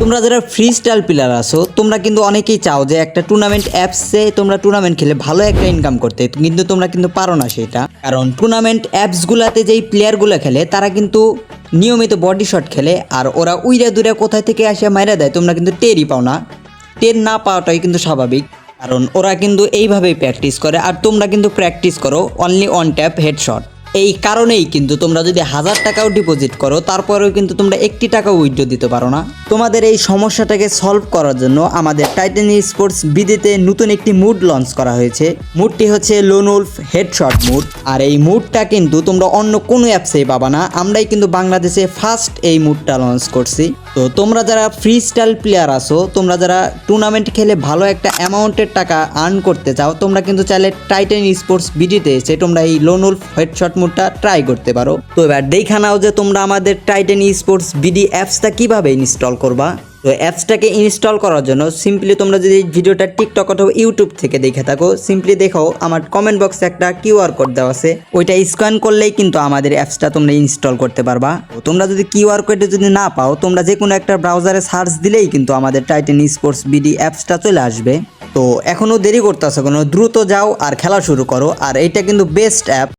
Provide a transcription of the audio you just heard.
তোমরা যারা free style player আছো তোমরা কিন্তু অনেকেই চাও যে একটা টুর্নামেন্ট অ্যাপসে তোমরা টুর্নামেন্ট খেলে ভালো একটা ইনকাম করতে, কিন্তু তোমরা কিন্তু পারো না সেটা। কারণ টুর্নামেন্ট অ্যাপসগুলোতে যেই প্লেয়ারগুলো খেলে তারা কিন্তু নিয়মিত বডি শট খেলে, আর ওরা উইরা দূরে কোথায় থেকে আসে মাইরা দেয়, তোমরা কিন্তু টেরই পাও না। টের না পাওয়াটাই কিন্তু স্বাভাবিক, কারণ ওরা কিন্তু এইভাবেই প্র্যাকটিস করে, আর তোমরা কিন্তু প্র্যাকটিস করো অনলি অন ট্যাপ হেডশট। এই কারণেই কিন্তু তোমরা যদি 1000 টাকাও ডিপোজিট করো তারপরেও কিন্তু তোমরা 1 টাকাও উইথড্র দিতে পারো না। তোমাদের এই সমস্যাটাকে সলভ করার জন্য আমাদের টাইটান স্পোর্টস বিডিতে নতুন একটি মুড লঞ্চ করা হয়েছে। মুডটি হচ্ছে লোন উলফ হেডশট মুড, আর এই মুডটা কিন্তু তোমরা অন্য কোনো অ্যাপসেই পাবা না। আমরাই কিন্তু বাংলাদেশে ফার্স্ট এই মুডটা লঞ্চ করছি। তো তোমরা যারা ফ্রি স্টাইল প্লেয়ার আছো, তোমরা যারা টুর্নামেন্ট খেলে ভালো একটা অ্যামাউন্টের টাকা আর্ন করতে চাও, তোমরা কিন্তু চাইলে টাইটান স্পোর্টস বিডিতে এসে তোমরা এই লোন উলফ হেডশট মুডটা ট্রাই করতে পারো। তো এবার দেখা নাও যে তোমরা আমাদের টাইটান স্পোর্টস বিডি অ্যাপসটা কিভাবে ইনস্টল করবা। তো অ্যাপসটাকে ইনস্টল করার জন্য সিম্পলি তোমরা যদি ভিডিওটা টিকটক অথবা ইউটিউব থেকে দেখে থাকো, সিম্পলি দেখো আমার কমেন্ট বক্সে একটা কিউআর কোড দেওয়া আছে, ওইটা স্ক্যান করলেই কিন্তু আমাদের অ্যাপসটা তোমরা ইনস্টল করতে পারবা। তো তোমরা যদি কিউআর কোডে যদি না পাও, তোমরা যে কোনো একটা ব্রাউজারে সার্চ দিলেই কিন্তু আমাদের টাইটান স্পোর্টস বিডি অ্যাপসটা চলে আসবে। তো এখনও দেরি করতেছো কোনো, দ্রুত যাও আর খেলা শুরু করো। আর এইটা কিন্তু বেস্ট অ্যাপ।